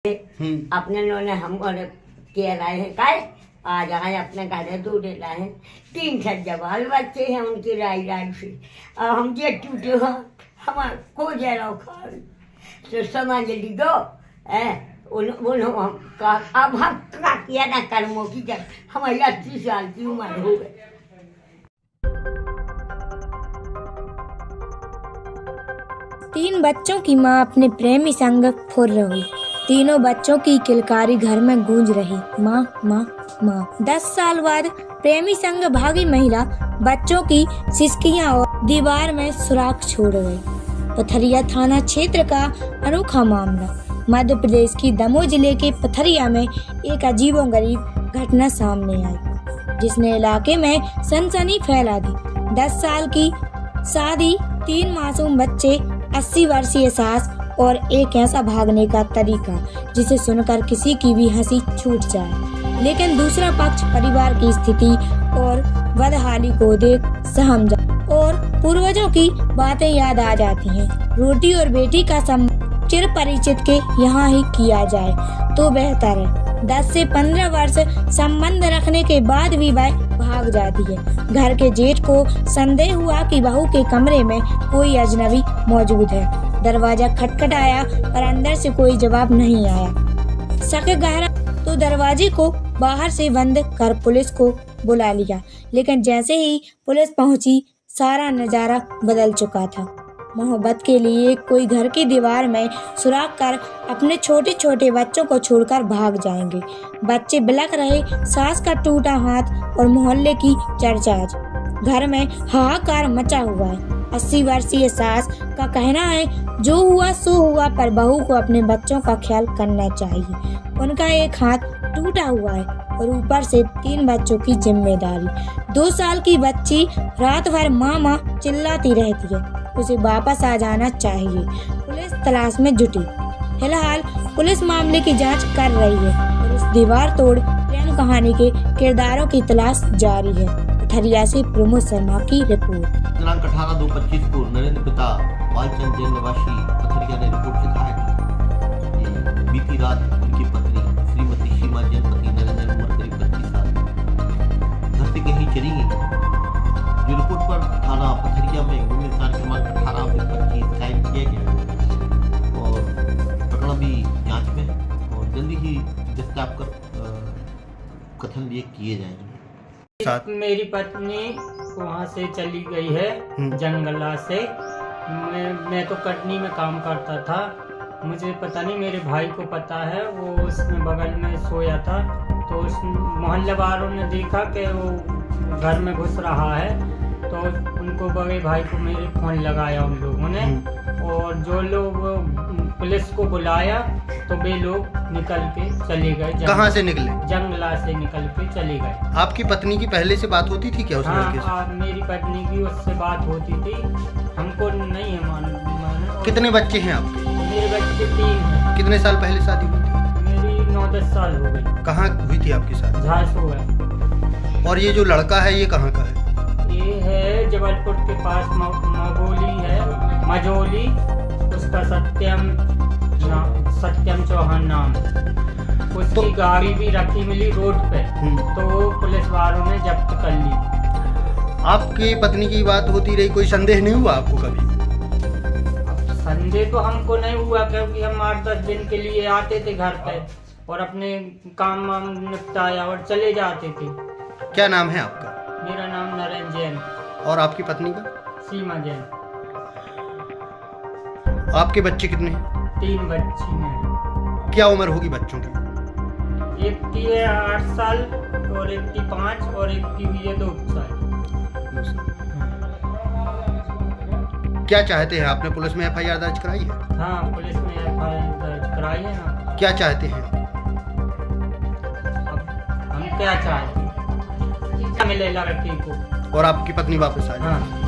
अपने लोग हम कह रहे हैं काय आ जाए अपने घर दूध लाए हैं 3 सज्जा बाल बच्चे हैं उनकी राय राय से अब हम जे टूटे हो हमारे को जरा खा तो समझ ली दो अब हम क्या किया ना कर्मों की जब हमारी 80 साल की उम्र हो गई। तीन बच्चों की मां अपने प्रेमी संग फुर रही। तीनों बच्चों की किलकारी घर में गूंज रही, माँ माँ माँ। 10 साल बाद प्रेमी संग भागी महिला बच्चों की सिसकियां और दीवार में सुराख छोड़ गई। पथरिया थाना क्षेत्र का अनोखा मामला। मध्य प्रदेश की दमोह जिले के पथरिया में एक अजीबोगरीब घटना सामने आई, जिसने इलाके में सनसनी फैला दी। 10 साल की शादी, 3 मासूम बच्चे, 80 वर्षीय सास और एक ऐसा भागने का तरीका जिसे सुनकर किसी की भी हंसी छूट जाए। लेकिन दूसरा पक्ष परिवार की स्थिति और बदहाली को देख सहम जाए और पूर्वजों की बातें याद आ जाती हैं। रोटी और बेटी का संबंध चिर परिचित के यहाँ ही किया जाए तो बेहतर है। 10 से 15 वर्ष संबंध रखने के बाद भी वह भाग जाती है। घर के जेठ को संदेह हुआ कि बहू के कमरे में कोई अजनबी मौजूद है। दरवाजा खटखटाया पर अंदर से कोई जवाब नहीं आया। शक गहरा तो दरवाजे को बाहर से बंद कर पुलिस को बुला लिया, लेकिन जैसे ही पुलिस पहुंची सारा नजारा बदल चुका था। मोहब्बत के लिए कोई घर की दीवार में सुराख कर अपने छोटे छोटे बच्चों को छोड़कर भाग जाएंगे। बच्चे बिलख रहे, सास का टूटा हाथ और मोहल्ले की चर्चा। घर में हाहाकार मचा हुआ है। 80 वर्षीय सास का कहना है जो हुआ सो हुआ, पर बहू को अपने बच्चों का ख्याल करना चाहिए। उनका एक हाथ टूटा हुआ है और ऊपर से 3 बच्चों की जिम्मेदारी। 2 साल की बच्ची रात भर माँ माँ चिल्लाती रहती है, उसे वापस आ जाना चाहिए। पुलिस तलाश में जुटी। फिलहाल पुलिस मामले की जांच कर रही है और इस दीवार तोड़ प्रेम कहानी के किरदारों की तलाश जारी है। पथरिया से प्रमोद शर्मा की रिपोर्ट। दिनांक 18/2/25 को नरेंद्र पिता बालचंद जैन निवासी पथरिया ने रिपोर्ट लिखा है कि बीती रात उनकी पत्नी श्रीमती सीमा जैन पति नरेंद्र उम्र करीब 25 साल घर से कहीं चली गई। जो रिपोर्ट पर थाना पथरिया में गुन्हे क्रमांक 18/25 कायम किया गया और प्रकरण भी जांच में और जल्दी ही गिरफ्तार कर कथन लिए किए जाएंगे। मेरी पत्नी वहाँ से चली गई है जंगला से। मैं तो कटनी में काम करता था, मुझे पता नहीं, मेरे भाई को पता है। वो उसमें बगल में सोया था तो उस मोहल्ले वालों ने देखा कि वो घर में घुस रहा है, तो उनको बड़े भाई को मेरे फोन लगाया उन लोगों ने और जो लोग पुलिस को बुलाया तो वे लोग निकल के चले गए। कहाँ से निकले? जंगला से निकल के चले गए। आपकी पत्नी की पहले से बात होती थी क्या उस लड़के से? हाँ, मेरी पत्नी की उससे बात होती थी, हमको नहीं है मालूम। कितने बच्चे हैं आपके? मेरे बच्चे 3 हैं। कितने साल पहले शादी हुई थी? मेरी 9-10 साल हो गई। कहाँ हुई थी आपकी शादी? झांसू है। और ये जो लड़का है ये कहाँ का है? ये है जबलपुर के पास मगोली है, मजोली, उसका सत्यम चौहान नाम है। उसकी गाड़ी भी रखी मिली रोड पे, तो पुलिस वालों ने जब्त कर ली। आपकी पत्नी की बात होती रही, कोई संदेह नहीं हुआ आपको कभी? संदेह तो हमको नहीं हुआ क्योंकि हम 8-10 दिन के लिए आते थे घर पे और अपने काम वाम निपटाया और चले जाते थे। क्या नाम है आपका? मेरा नाम नरेंद्र जैन। और आपकी पत्नी का? सीमा जैन। आपके बच्चे कितने हैं? 3 बच्ची हैं। क्या उम्र होगी बच्चों की? एक की है 8 साल और एक की 5 और एक की हुई है 2 साल। क्या चाहते हैं? आपने पुलिस में FIR दर्ज कराई है? हाँ, पुलिस में FIR दर्ज कराई है ना। क्या चाहते हैं? अब हम क्या चाहते हैं? मिले लड़की को और आपकी पत्नी वापस आ जाए। हाँ।